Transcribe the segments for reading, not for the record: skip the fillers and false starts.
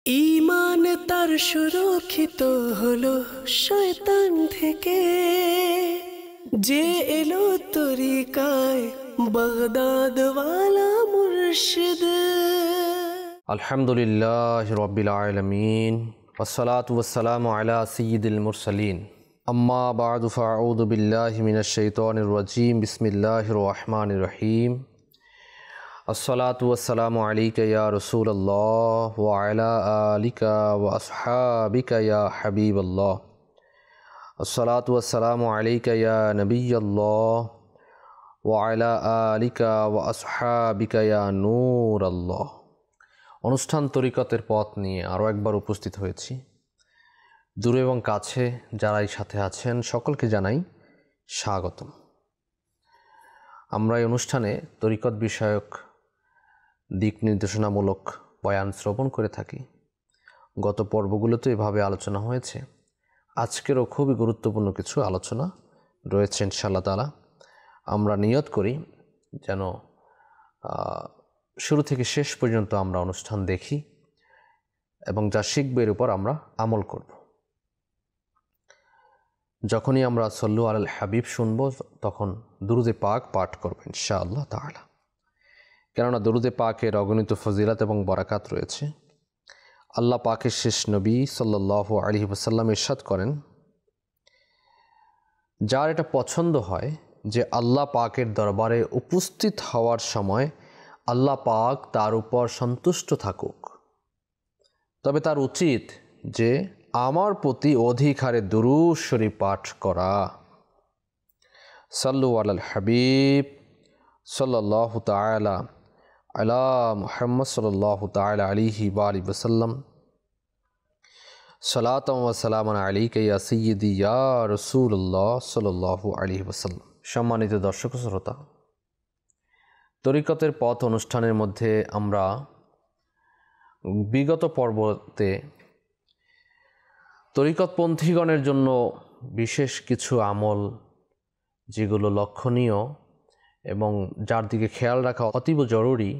ঈমান তার সুরক্ষিত হলো শয়তান থেকে, যে এলো তরিকায় বাগদাদওয়ালা মুর্শিদ। আলহামদুলিল্লাহ রব্বিল আলামিন ওয়াসসালাতু ওয়াসসালামু আলা সাইয়্যিদিল মুরসালিন আম্মা বা'দু ফাআউযু বিল্লাহি মিনাশ শাইতানির রাজীম বিসমিল্লাহির রহমানির রহিম আসসালাতু ওয়াসসালামু আলাইকা ইয়া রাসূলুল্লাহ ওয়া আলা আলিকা ওয়া আসহাবিকা ইয়া হাবিবাল্লাহ আসসালাতু ওয়াসসালামু আলাইকা ইয়া নাবিয়াল্লাহ ওয়া আলা আলিকা ওয়া আসহাবিকা ইয়া নূরাল্লাহ। অনুষ্ঠান তরিকতের পথ নিয়ে আরও একবার উপস্থিত হয়েছি। দূরে এবং কাছে যারাই সাথে আছেন সকলকে জানাই স্বাগতম। আমরা এই অনুষ্ঠানে তরিকত বিষয়ক দিক নির্দেশনামূলক বয়ান শ্রবণ করে থাকি। গত পর্বগুলোতে এভাবে আলোচনা হয়েছে। আজকেরও খুবই গুরুত্বপূর্ণ কিছু আলোচনা রয়েছে ইনশাআল্লাহ তাআলা। আমরা নিয়ত করি যেন শুরু থেকে শেষ পর্যন্ত আমরা অনুষ্ঠান দেখি এবং যা শিখব এর উপর আমরা আমল করব। যখনই আমরা সল্লু আলাল হাবিব শুনব তখন দুরুদে পাক পাঠ করব ইনশাআল্লাহ তাআলা। কেননা দুরুদে পাকের অগণিত ফজিলত এবং বরাকাত রয়েছে। আল্লাহ পাকের শেষ নবী সাল্লাল্লাহু আলাইহি ওয়াসাল্লাম ইরশাদ করেন, যার এটা পছন্দ হয় যে আল্লাহ পাকের দরবারে উপস্থিত হওয়ার সময় আল্লাহ পাক তার উপর সন্তুষ্ট থাকুক, তবে তার উচিত যে আমার প্রতি অধিক হারে দুরূদ শরীফ পাঠ করা। সাল্লু আলাল হাবিব সাল্লাল্লাহু তাআলা আলা মুহাম্মদ সাল্লাল্লাহু তাআলা আলাইহি ওয়া আলিহি ওয়াসাল্লাম সালাতাম ওয়া সালামান আলাইকা ইয়া সাইয়্যিদি ইয়া রাসূলুল্লাহ সাল্লাল্লাহু আলাইহি ওয়াসাল্লাম। সম্মানিত দর্শক শ্রোতা, তরিকতের পথ অনুষ্ঠানের মধ্যে আমরা বিগত পর্বতে তরিকতপন্থীগণের জন্য বিশেষ কিছু আমল যেগুলো লক্ষণীয় এবং যার দিকে খেয়াল রাখা অতীব জরুরি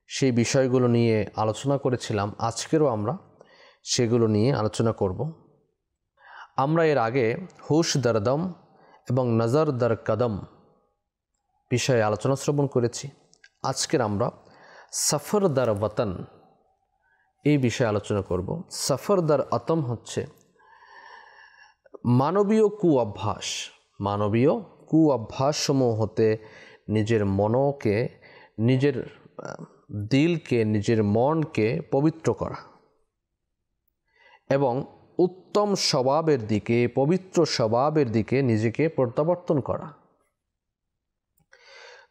সেই বিষয়গুলো নিয়ে আলোচনা করেছিলাম। আজকেরও আমরা সেগুলো নিয়ে আলোচনা করব। আমরা এর আগে হুশ দরদম এবং নজর দর কদম বিষয়ে আলোচনা শ্রবণ করেছি। আজকের আমরা সফর দর ওয়াতন এই বিষয়ে আলোচনা করব। সফর দর আতম হচ্ছে মানবীয় কুঅভ্যাস সমূহ হতে নিজের মনকে, নিজের দিলকে, নিজের মনকে পবিত্র করা এবং উত্তম স্বভাবের দিকে, পবিত্র স্বভাবের দিকে নিজেকে প্রত্যাবর্তন করা।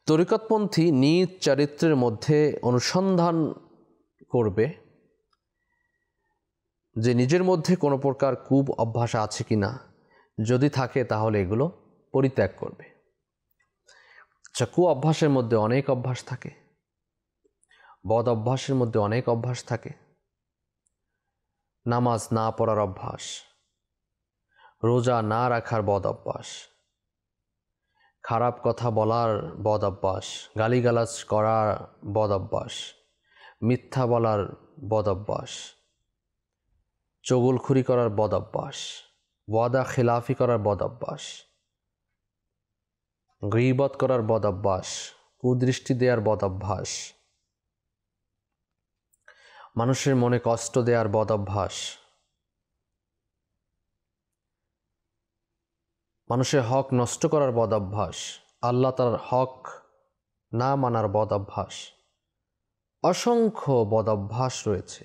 তরিকতপন্থী নিজ চরিত্রের মধ্যে অনুসন্ধান করবে যে নিজের মধ্যে কোনো প্রকার কুব অভ্যাস আছে কি না। যদি থাকে তাহলে এগুলো পরিত্যাগ করবে। কু অভ্যাসের মধ্যে অনেক অভ্যাস থাকে, বদ অভ্যাসের মধ্যে অনেক অভ্যাস থাকে। নামাজ না পড়ার অভ্যাস, রোজা না রাখার বদ অভ্যাস, খারাপ কথা বলার বদ অভ্যাস, গালিগালাজ করার বদ অভ্যাস, মিথ্যা বলার বদ অভ্যাস, চগলখুরি করার বদ অভ্যাস, ওয়াদা খিলাফি করার বদ অভ্যাস, গীবত করার বদ অভ্যাস, কুদৃষ্টি দেওয়ার বদ অভ্যাস, মানুষের মনে কষ্ট দেওয়ার বদ অভ্যাস, মানুষের হক নষ্ট করার বদ অভ্যাস, আল্লাহ তাআলার হক না মানার বদ অভ্যাস। অসংখ্য বদ অভ্যাস রয়েছে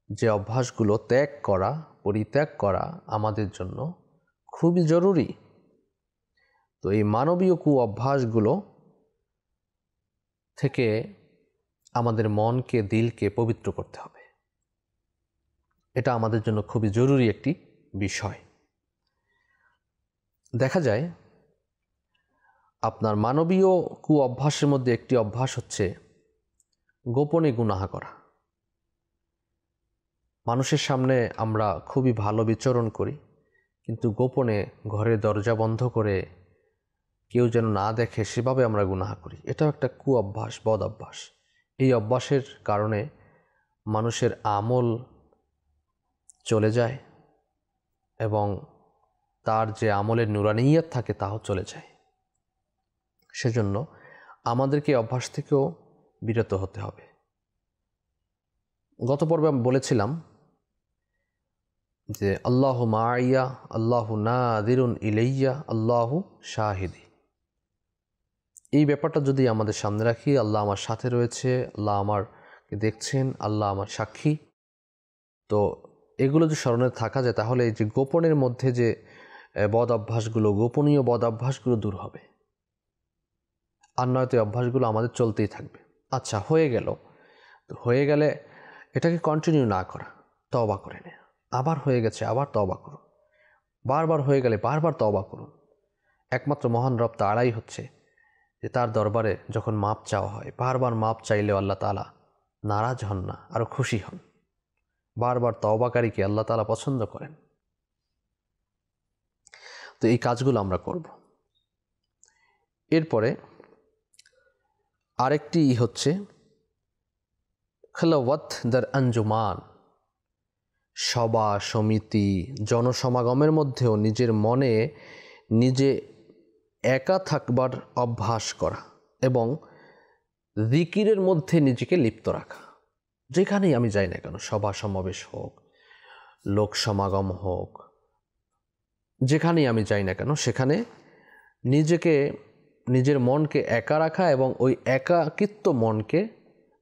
যে অভ্যাসগুলো পরিত্যাগ করা আমাদের জন্য খুবই জরুরি। তো এই মানবীয় অভ্যাসগুলো থেকে আমাদের মনকে, দিলকে পবিত্র করতে হবে। এটা আমাদের জন্য খুবই জরুরি একটি বিষয়। দেখা যায় আপনার মানবীয় অভ্যাসের মধ্যে একটি অভ্যাস হচ্ছে গোপনে গুনাহ করা। মানুষের সামনে আমরা খুবই ভালো বিচরণ করি, কিন্তু গোপনে ঘরের দরজা বন্ধ করে কেউ যেন না দেখে সেভাবে আমরা গুনাহ করি। এটাও একটা অভ্যাস, বদ অভ্যাস। এই অভ্যাসের কারণে মানুষের আমল চলে যায় এবং তার যে আমলের নুরানিয়ত থাকে তাও চলে যায়। সেজন্য আমাদেরকে অভ্যাস থেকেও বিরত হতে হবে। গত পর্বে আমি বলেছিলাম যে আল্লাহু মাইয়া, আল্লাহু নাযিরুন ইলাইয়া, আল্লাহু শাহিদি। এই ব্যাপারটা যদি আমাদের সামনে রাখি, আল্লাহ আমার সাথে রয়েছে, আল্লাহ আমারকে দেখছেন, আল্লাহ আমার সাক্ষী, তো এগুলো যদি স্মরণে থাকা যায় তাহলে এই যে গোপনের মধ্যে যে বদ অভ্যাসগুলো, গোপনীয় বদ অভ্যাসগুলো দূর হবে, আর নয়তো এই অভ্যাসগুলো আমাদের চলতেই থাকবে। আচ্ছা, হয়ে গেল, তো হয়ে গেলে এটাকে কন্টিনিউ না করা, তওবা করে নেয়া। আবার হয়ে গেছে, আবার তওবা করুন। বারবার হয়ে গেলে বারবার তওবা করুন। একমাত্র মহান রব তাআলাই হচ্ছে যে তার দরবারে যখন মাপ চাওয়া হয়, বারবার মাপ চাইলেও আল্লাহ তাআলা নারাজ হন না, আরও খুশি হন। বারবার তওবাকারীকে আল্লাহ তাআলা পছন্দ করেন। তো এই কাজগুলো আমরা করব। এরপরে আরেকটি হচ্ছে খলওয়াত দার আঞ্জুমান, সভা সমিতি জনসমাগমের মধ্যেও নিজের মনে নিজে একা থাকবার অভ্যাস করা এবং জিকিরের মধ্যে নিজেকে লিপ্ত রাখা। যেখানেই আমি যাই না কেন, সভা সমাবেশ হোক, লোক সমাগম হোক, যেখানেই আমি যাই না কেন সেখানে নিজের মনকে একা রাখা এবং ওই একাকিত্ব মনকে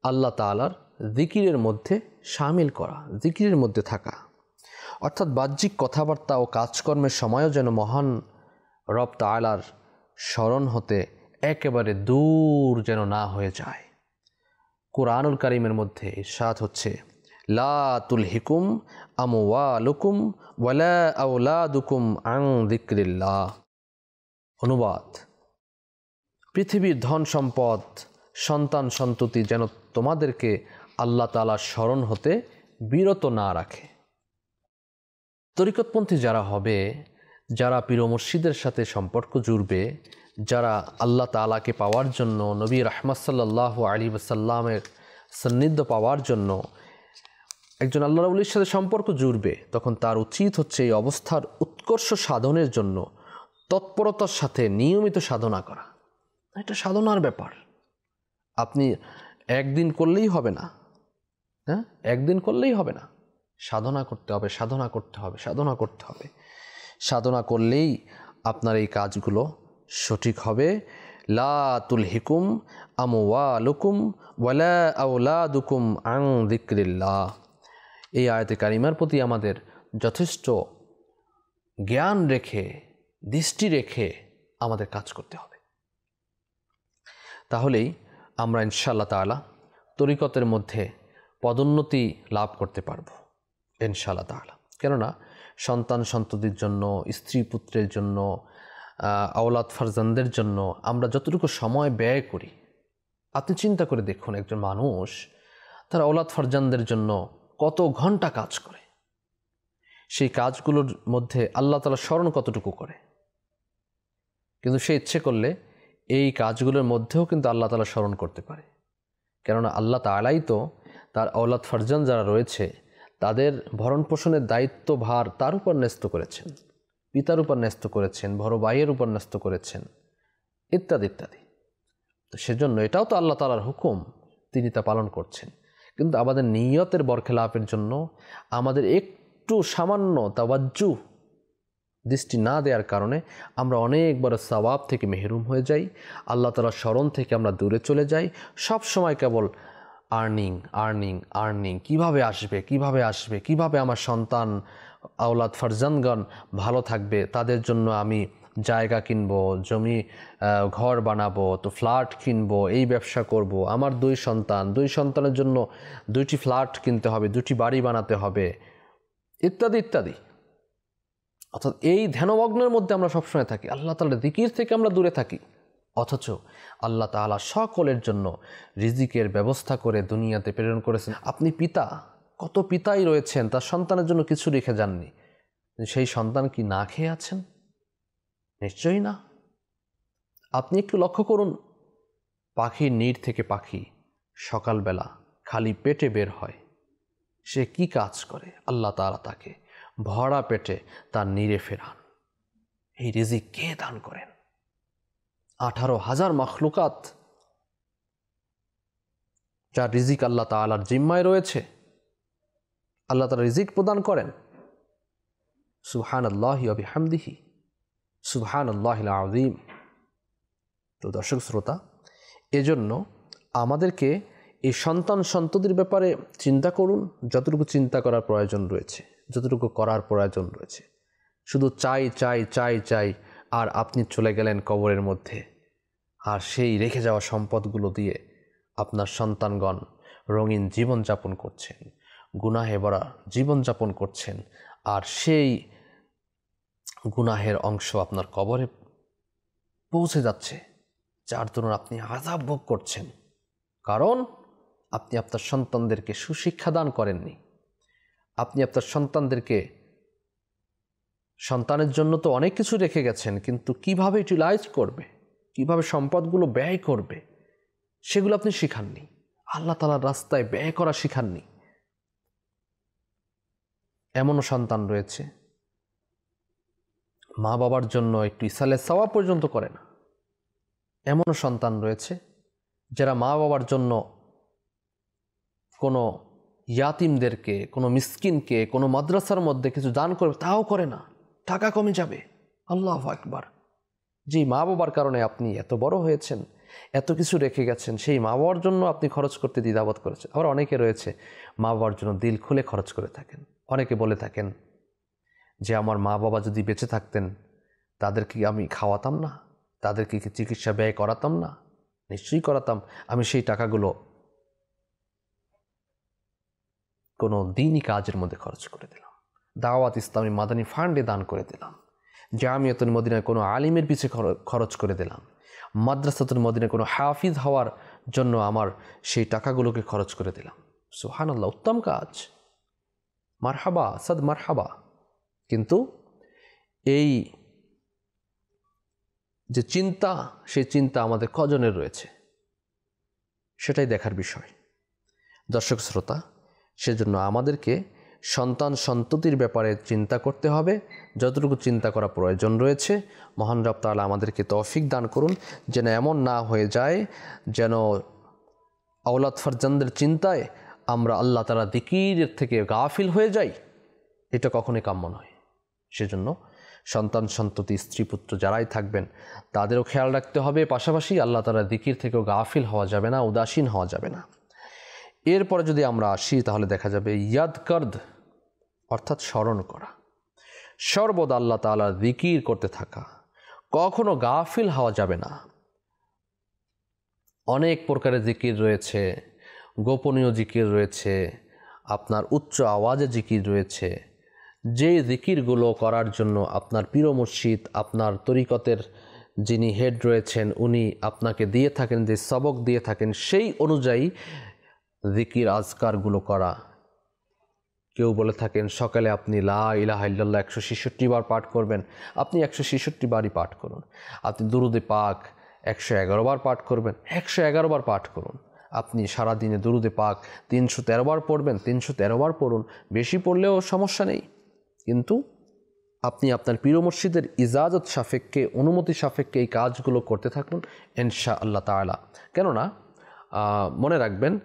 আল্লাহ তাআলার জিকিরের মধ্যে শামিল করা, জিকিরের মধ্যে থাকা। অর্থাৎ বাহ্যিক কথাবার্তা ও কাজকর্মের সময়ও যেন মহান রব তাআলার স্মরণ হতে একেবারে দূর যেন না হয়ে যায়। কুরআনুল কারীমের মধ্যে ইরশাদ হচ্ছে, লা তুলহিকুম আমওয়ালুকুম ওয়ালা আওলাদুকুম আন যিকরিল্লাহ। অনুবাদ: পৃথিবীর ধন সম্পদ, সন্তান সন্ততি যেন তোমাদেরকে আল্লাহ তাআলার স্মরণ হতে বিরত না রাখে। তরিকতপন্থী যারা হবে, যারা পীর ও মুর্শিদের সাথে সম্পর্ক জুড়বে, যারা আল্লাহ তাআলাকে পাওয়ার জন্য, নবী রাহমাত সাল্লাল্লাহু আলাইহি ওয়াসাল্লামের সান্নিধ্য পাওয়ার জন্য একজন আল্লাহর ওলির সাথে সম্পর্ক জুড়বে, তখন তার উচিত হচ্ছে এই অবস্থার উৎকর্ষ সাধনের জন্য তৎপরতার সাথে নিয়মিত সাধনা করা। এটা সাধনার ব্যাপার। আপনি একদিন করলেই হবে না, হ্যাঁ, একদিন করলেই হবে না। সাধনা করতে হবে, সাধনা করতে হবে, সাধনা করতে হবে। সাধনা করলেই আপনার এই কাজগুলো সঠিক হবে। লা তুলহিকুম আমওয়ালুকুম ওয়ালা আওলাদুকুম আন যিকরিল্লাহ। এই আয়াতে কারিমার প্রতি আমাদের যথেষ্ট জ্ঞান রেখে, দৃষ্টি রেখে আমাদের কাজ করতে হবে। তাহলেই আমরা ইনশাআল্লাহ তাআলা তরিকতের মধ্যে পদোন্নতি লাভ করতে পারবো ইনশাআল্লাহ তাআলা। কেননা সন্তান সন্ততির জন্য, স্ত্রী পুত্রের জন্য, আওলাদ ফারজানদের জন্য আমরা যতটুকু সময় ব্যয় করি, আপনি চিন্তা করে দেখুন, একজন মানুষ তার আওলাদ ফারজানদের জন্য কত ঘন্টা কাজ করে। সেই কাজগুলোর মধ্যে আল্লাহ তাআলা স্মরণ কতটুকু করে। কিন্তু সে ইচ্ছে করলে এই কাজগুলোর মধ্যেও কিন্তু আল্লাহ তাআলা স্মরণ করতে পারে। কেননা আল্লাহ তাআলাই তো তার আওলাদ ফারজান যারা রয়েছে তাদের ভরণ পোষণের দায়িত্ব ভার তার উপর ন্যস্ত করেছেন, পিতার উপর ন্যস্ত করেছেন, বড় ভাইয়ের উপর ন্যস্ত করেছেন, ইত্যাদি ইত্যাদি। তো সেজন্য এটাও তো আল্লাহ তাআলার হুকুম, তিনি তা পালন করছেন। কিন্তু আমাদের নিয়তের বরখেলাপের জন্য আমাদের একটু সামান্য তাওয়াজ্জু, দৃষ্টি না দেওয়ার কারণে আমরা অনেক বড় সওয়াব থেকে মেহরুম হয়ে যাই, আল্লাহ তাআলার স্মরণ থেকে আমরা দূরে চলে যাই। সব সময় কেবল আর্নিং আর্নিং আর্নিং, কিভাবে আসবে, কিভাবে আসবে, কিভাবে আমার সন্তান আওলাদ ফারজানগণ ভালো থাকবে, তাদের জন্য আমি জায়গা কিনবো, জমি ঘর বানাবো, তো ফ্ল্যাট কিনবো, এই ব্যবসা করব, আমার দুই সন্তানের জন্য 2টি ফ্ল্যাট কিনতে হবে, 2টি বাড়ি বানাতে হবে, ইত্যাদি ইত্যাদি। অর্থাৎ এই ধ্যানমগ্নের মধ্যে আমরা সবসময় থাকি, আল্লাহ তাআলার জিকির থেকে আমরা দূরে থাকি। অথচ আল্লাহ তাআলা সকলের জন্য রিজিকের ব্যবস্থা করে দুনিয়াতে প্রেরণ করেছেন। আপনি পিতা, কত পিতাই রয়েছেন তার সন্তানের জন্য কিছু রেখে যাননি, সেই সন্তান কি না খেয়ে আছেন? নিশ্চয়ই না। আপনি একটু লক্ষ্য করুন, পাখির নির থেকে পাখি সকালবেলা খালি পেটে বের হয়, সে কি কাজ করে, আল্লাহ তাআলা তাকে ভরা পেটে তার নিরে ফেরান। এই রিজিক কে দান করেন? 18,000 মাখলুকাত যার রিজিক আল্লাহ তাআলার জিম্মায় রয়েছে, আল্লাহ তাআলা রিজিক প্রদান করেন। সুবহানাল্লাহি ওয়া বিহামদিহি, সুবহানাল্লাহিল আযীম। তো দর্শক শ্রোতা, এজন্য আমাদেরকে এই সন্তান সন্ততির ব্যাপারে চিন্তা করুন, যতটুকু চিন্তা করার প্রয়োজন রয়েছে, যতটুকু করার প্রয়োজন রয়েছে। শুধু চাই চাই চাই চাই আর আপনি চলে গেলেন কবরের মধ্যে, আর সেই রেখে যাওয়া সম্পদগুলো দিয়ে আপনার সন্তানগণ রঙিন জীবনযাপন করছেন, গুনাহে ভরা জীবনযাপন করছেন, আর সেই গুনাহের অংশ আপনার কবরে পৌঁছে যাচ্ছে, যার জন্য আপনি আযাব ভোগ করছেন। কারণ আপনি আপনার সন্তানদেরকে সুশিক্ষা দান করেননি। আপনি আপনার সন্তানের জন্য তো অনেক কিছু রেখে গেছেন, কিন্তু কিভাবে ইউটিলাইজ করবে, কিভাবে সম্পদগুলো ব্যয় করবে, সেগুলো আপনি শিখাননি। আল্লাহ তাআলার রাস্তায় ব্যয় করা শিখাননি। এমনও সন্তান রয়েছে মা বাবার জন্য একটু ইসালে সাওয়া পর্যন্ত করে না। এমনও সন্তান রয়েছে যারা মা বাবার জন্য কোনো ইয়াতিমদেরকে, কোনো মিসকিনকে, কোনো মাদ্রাসার মধ্যে কিছু দান করবে, তাও করে না, টাকা কমে যাবে। আল্লাহু আকবার। যেই মা বাবার কারণে আপনি এত বড় হয়েছেন, এত কিছু রেখে গেছেন, সেই মা বাবার জন্য আপনি খরচ করতে দ্বিধাবোধ করেছেন। আবার অনেকে রয়েছে মা বাবার জন্য দিল খুলে খরচ করে থাকেন। অনেকে বলে থাকেন যে আমার মা বাবা যদি বেঁচে থাকতেন তাদেরকে আমি খাওয়াতাম না, তাদেরকে চিকিৎসা ব্যয় করাতাম না। নিশ্চয়ই করাতাম। আমি সেই টাকাগুলো কোনো দিনই কাজের মধ্যে খরচ করে দিলাম, দাওয়াত ইসলামী মাদানী ফান্ডে দান করে দিলাম, জামিয়াতুল মদিনায় কোনো আলিমের পিছে খরচ করে দিলাম, মাদ্রাসাতুল মদিনায় কোনো হাফিজ হওয়ার জন্য আমার সেই টাকাগুলোকে খরচ করে দিলাম। সুবহানাল্লাহ, উত্তম কাজ, মারহাবা, সাদ মারহাবা। কিন্তু এই যে চিন্তা, সেই চিন্তা আমাদের কজনের রয়েছে সেটাই দেখার বিষয়। দর্শক শ্রোতা, সেজন্য আমাদেরকে সন্তান সন্ততির ব্যাপারে চিন্তা করতে হবে, যতটুকু চিন্তা করা প্রয়োজন রয়েছে। মহান রব তাআলা আমাদেরকে তৌফিক দান করুন, যেন এমন না হয়ে যায় যেন আওলাদ ফারজানদের চিন্তায় আমরা আল্লাহ তাআলা যিকিরের থেকে গাফিল হয়ে যাই। এটা কখনোই কাম্য নয়। সেজন্য সন্তান সন্ততি, স্ত্রী পুত্র যারাই থাকবেন তাদেরও খেয়াল রাখতে হবে। পাশাপাশি আল্লাহ তাআলা যিকির থেকেও গাফিল হওয়া যাবে না, উদাসীন হওয়া যাবে না। এরপরে যদি আমরা আসি তাহলে দেখা যাবে ইয়াদকার্দ, অর্থাৎ স্মরণ করা, সর্বদা আল্লাহ তাআলার যিকির করতে থাকা, কখনো গাফিল হওয়া যাবে না। অনেক প্রকারের যিকির রয়েছে, গোপনীয় যিকির রয়েছে, আপনার উচ্চ আওয়াজে যিকির রয়েছে। যে যিকিরগুলো করার জন্য আপনার পীর মুর্শিদ, আপনার তরিকতের যিনি হেড রয়েছেন, উনি আপনাকে দিয়ে থাকেন, যে সবক দিয়ে থাকেন, সেই অনুযায়ী যিকির আজকারগুলো করা। কেউ বলে থাকেন সকালে আপনি লা ইলাহা ইল্লাল্লাহ 166 বার পাঠ করবেন, আপনি 166 বারই পাঠ করুন। আপনি দুরুদে পাক 111 বার পাঠ করবেন, 111 বার পাঠ করুন। আপনি সারাদিনে দুরুদে পাক 313 বার পড়বেন, 313 বার পড়ুন। বেশি পড়লেও সমস্যা নেই, কিন্তু আপনি আপনার পীর মুর্শিদের ইজাজত সাপেক্ষে, অনুমতি সাপেক্ষে এই কাজগুলো করতে থাকুন ইনশাআল্লাহ তাআলা। কেননা মনে রাখবেন,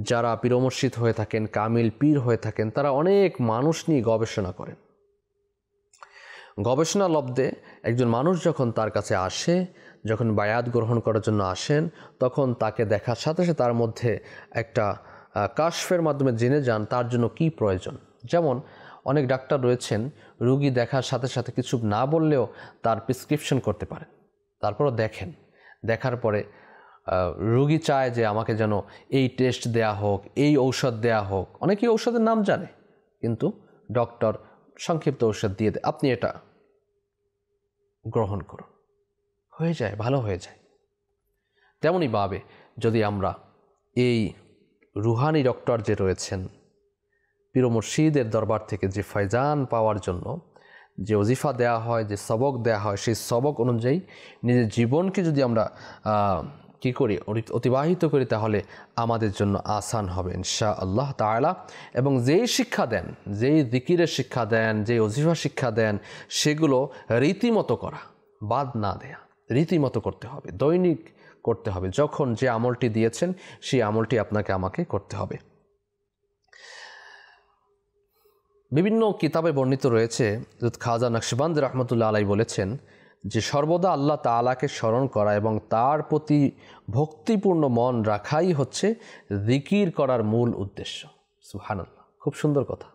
যারা পীর মুর্শিদ হয়ে থাকেন, কামিল পীর হয়ে থাকেন, তারা অনেক মানুষ নিয়ে গবেষণা করেন। গবেষণা লব্ধে একজন মানুষ যখন তার কাছে আসে, যখন বায়াত গ্রহণ করার জন্য আসেন, তখন তাকে দেখার সাথে সাথে তার মধ্যে একটা কাশফের মাধ্যমে জেনে যান তার জন্য কি প্রয়োজন। যেমন অনেক ডাক্তার রয়েছেন, রুগী দেখার সাথে সাথে কিছু না বললেও তার প্রেসক্রিপশন করতে পারেন। তারপরও দেখেন, দেখার পরে রুগী চায় যে আমাকে যেন এই টেস্ট দেয়া হোক, এই ঔষধ দেয়া হোক। অনেকেই ঔষধের নাম জানে, কিন্তু ডক্টর সংক্ষিপ্ত ঔষধ দিয়ে দেয়, আপনি এটা গ্রহণ করুন, হয়ে যায়, ভালো হয়ে যায়। তেমনই ভাবে যদি আমরা এই রুহানি ডক্টর যে রয়েছেন, পীর মুর্শিদের দরবার থেকে যে ফয়জান পাওয়ার জন্য যে ওজিফা দেয়া হয়, যে সবক দেয়া হয়, সেই সবক অনুযায়ী নিজের জীবনকে যদি আমরা কী করি অতিবাহিত করি তাহলে আমাদের জন্য আসান হবে ইনশাআল্লাহ তাআলা। এবং যেই শিক্ষা দেন, যেই জিকিরের শিক্ষা দেন, যেই ওজিফা শিক্ষা দেন, সেগুলো রীতিমতো করা, বাদ না দেয়া, রীতিমতো করতে হবে, দৈনিক করতে হবে। যখন যে আমলটি দিয়েছেন সেই আমলটি আপনাকে আমাকে করতে হবে। বিভিন্ন কিতাবে বর্ণিত রয়েছে, খাজা নকশবন্দ রহমতুল্লাহ আলাই বলেছেন যে সর্বদা আল্লাহ তাআলাকে স্মরণ করা এবং তার প্রতি ভক্তিপূর্ণ মন রাখাই হচ্ছে জিকির করার মূল উদ্দেশ্য। সুবহানাল্লাহ, খুব সুন্দর কথা।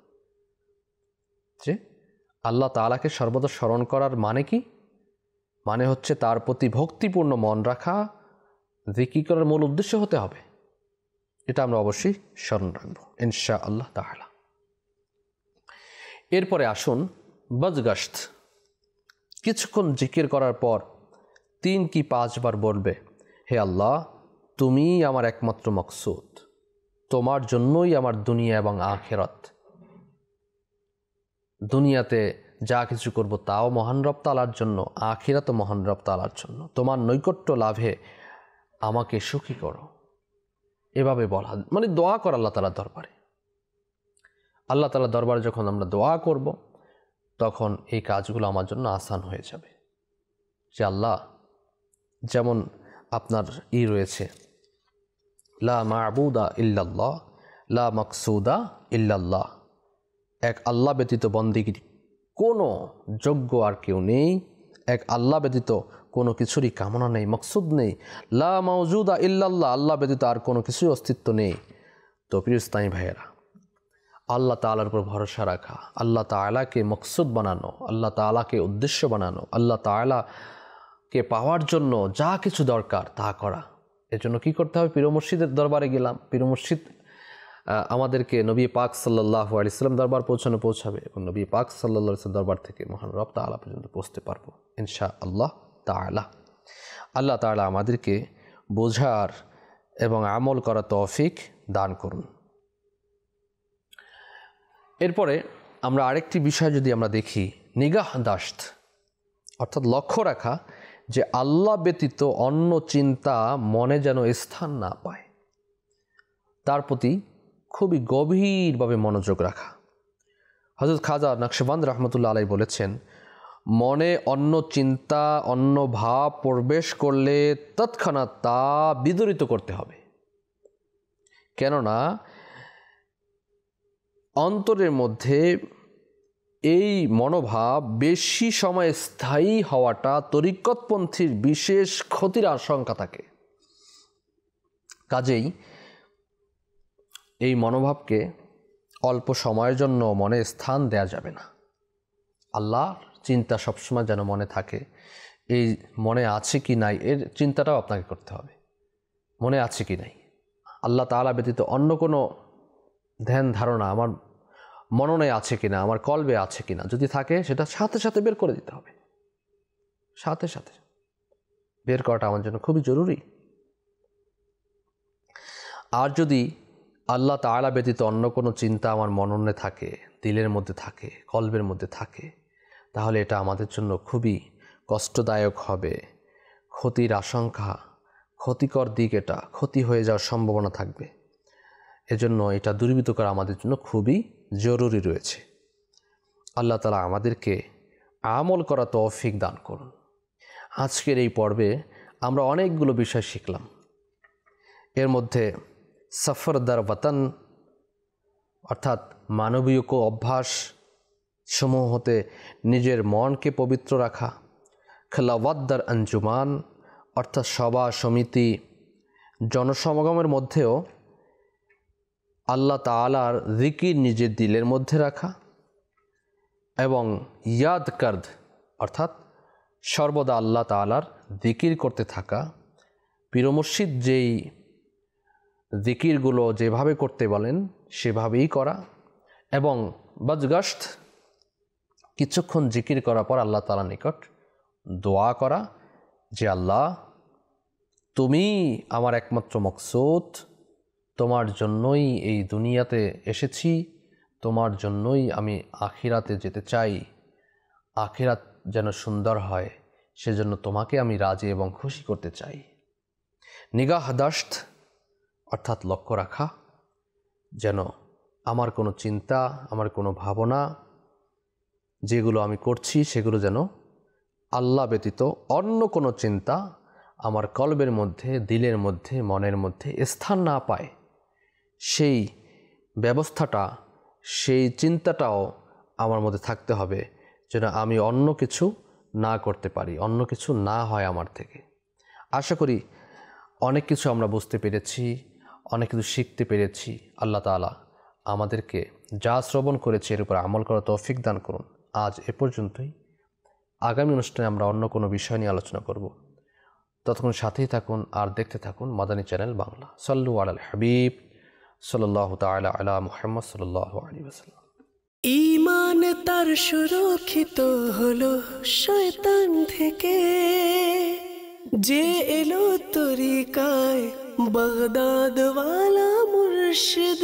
যে আল্লাহ তাআলাকে সর্বদা স্মরণ করার মানে কি? মানে হচ্ছে তার প্রতি ভক্তিপূর্ণ মন রাখা জিকির করার মূল উদ্দেশ্য হতে হবে। এটা আমরা অবশ্যই স্মরণ রাখবো ইনশাআল্লাহ তাআলা। এরপরে আসুন বজগশত। কিছুক্ষণ জিকির করার পর 3 কি 5 বার বলবে, হে আল্লাহ, তুমি আমার একমাত্র মকসুদ, তোমার জন্যই আমার দুনিয়া এবং আখিরাত। দুনিয়াতে যা কিছু করব তাও মহান রব তাআলার জন্য, আখিরাতও মহান রব তাআলার জন্য। তোমার নৈকট্য লাভে আমাকে সুখী করো। এভাবে বলা মানে দোয়া কর আল্লাহ তাআলার দরবারে। আল্লাহ তাআলার দরবারে যখন আমরা দোয়া করব তখন এই কাজগুলো আমার জন্য আসান হয়ে যাবে। যে আল্লাহ, যেমন আপনার রয়েছে লা মা'বুদা ইল্লাল্লাহ লা মাকসুদা ইল্লাল্লাহ, এক আল্লাহ ব্যতীত বন্দেগীর কোনো যোগ্য আর কেউ নেই, এক আল্লাহ ব্যতীত কোনো কিছুরই কামনা নেই, মকসুদ নেই। লা মাওজুদা ইল্লাল্লাহ, আল্লাহ ব্যতীত আর কোনো কিছুই অস্তিত্ব নেই। তো প্রিয় ইসলামী ভাইয়েরা, আল্লাহ তাআলার উপর ভরসা রাখা, আল্লাহ তাআলাকে মকসুদ বানানো, আল্লাহ তাআলাকে উদ্দেশ্য বানানো, আল্লাহ তাআলাকে পাওয়ার জন্য যা কিছু দরকার তা করা। এর জন্য কী করতে হবে? পীর মুর্শিদের দরবারে গেলাম, পীর মুর্শিদ আমাদেরকে নবী পাক সাল্লাল্লাহু আলাইহি ওয়াসাল্লাম দরবার পৌঁছাবে এবং নবী পাক সাল্লাল্লাহু আলাইহি ওয়াসাল্লাম দরবার থেকে মহান রব তাআলা পর্যন্ত পৌঁছতে পারবো ইনশাআল্লাহ তাআলা। আল্লাহ তাআলা আমাদেরকে বোঝার এবং আমল করার তৌফিক দান করুন। এরপরে আমরা আরেকটি বিষয় যদি আমরা দেখি, নিগাহ দাশত, অর্থাৎ লক্ষ্য রাখা যে আল্লাহ ব্যতীত অন্য চিন্তা মনে যেন স্থান না পায়, তার প্রতি খুবই গভীরভাবে মনোযোগ রাখা। হযরত খাজা নকশবন্দ রহমতুল্লাহ আলাই বলেছেন, মনে অন্য চিন্তা, অন্য ভাব প্রবেশ করলে তৎক্ষণাৎ তা বিদরিত করতে হবে। কেননা অন্তরের মধ্যে এই মনোভাব বেশি সময় স্থায়ী হওয়াটা তরিকতপন্থীর বিশেষ ক্ষতির আশঙ্কা থাকে। কাজেই এই মনোভাবকে অল্প সময়ের জন্য মনে স্থান দেয়া যাবে না। আল্লাহর চিন্তা সবসময় যেন মনে থাকে। এই মনে আছে কি নাই এর চিন্তাটাও আপনাকে করতে হবে, মনে আছে কি নাই। আল্লাহ তাআলা ব্যতীত অন্য কোনো ধ্যান ধারণা আমার মননে আছে কিনা, আমার কলবে আছে কিনা, যদি থাকে সেটা সাথে সাথে বের করে দিতে হবে। সাথে সাথে বের করাটা আমার জন্য খুবই জরুরি। আর যদি আল্লাহ তাআলা ব্যতীত অন্য কোনো চিন্তা আমার মননে থাকে, দিলের মধ্যে থাকে, কলবের মধ্যে থাকে, তাহলে এটা আমাদের জন্য খুবই কষ্টদায়ক হবে। ক্ষতির আশঙ্কা, ক্ষতিকর দিক, এটা ক্ষতি হয়ে যাওয়ার সম্ভাবনা থাকবে। এজন্য এটা দূরীভূত করা আমাদের জন্য খুবই জরুরি রয়েছে। আল্লাহ তাআলা আমাদেরকে আমল করা তৌফিক দান করুন। আজকের এই পর্বে আমরা অনেকগুলো বিষয় শিখলাম। এর মধ্যে সফর দার ওয়াতন, অর্থাৎ মানবীয় অভ্যাস সমূহ হতে নিজের মনকে পবিত্র রাখা, খেলাওয়াদ্দার আঞ্জুমান, অর্থাৎ সভা সমিতি জনসমাগমের মধ্যেও আল্লাহ তাআলার জিকির নিজের দিলের মধ্যে রাখা, এবং ইয়াদ কার্দ, অর্থাৎ সর্বদা আল্লাহ তাআলার জিকির করতে থাকা। পীর মুর্শিদ যেই জিকিরগুলো যেভাবে করতে বলেন সেভাবেই করা, এবং বজগশত, কিছুক্ষণ জিকির করার পর আল্লাহ তাআলার নিকট দোয়া করা যে আল্লাহ, তুমি আমার একমাত্র মকসুদ, তোমার জন্যই এই দুনিয়াতে এসেছি, তোমার জন্যই আমি আখিরাতে যেতে চাই, আখিরাত যেন সুন্দর হয় সেজন্য তোমাকে আমি রাজি এবং খুশি করতে চাই। নিগাহ দাশত অর্থাৎ লক্ষ্য রাখা, যেন আমার কোনো চিন্তা, আমার কোনো ভাবনা যেগুলো আমি করছি সেগুলো যেন আল্লাহ ব্যতীত অন্য কোনো চিন্তা আমার কলবের মধ্যে, দিলের মধ্যে, মনের মধ্যে স্থান না পায়। সেই ব্যবস্থাটা, সেই চিন্তাটাও আমার মধ্যে থাকতে হবে, যেন আমি অন্য কিছু না করতে পারি, অন্য কিছু না হয় আমার থেকে। আশা করি অনেক কিছু আমরা বুঝতে পেরেছি, অনেক কিছু শিখতে পেরেছি। আল্লাহ তাআলা আমাদেরকে যা শ্রবণ করেছি এর উপর আমল করার তৌফিক দান করুন। আজ এ পর্যন্তই। আগামী অনুষ্ঠানে আমরা অন্য কোনো বিষয় নিয়ে আলোচনা করব। ততক্ষণ সাথেই থাকুন আর দেখতে থাকুন মাদানী চ্যানেল বাংলা। সাল্লু আলাল হাবিব সাল্লাল্লাহু তাআলা আলা মুহাম্মদ সাল্লাল্লাহু আলাইহি ওয়াসাল্লাম। ঈমান তার সুরক্ষিত হলো শয়তান থেকে, যে এলো তরিকায় বাগদাদ ওয়ালা মুর্শিদ।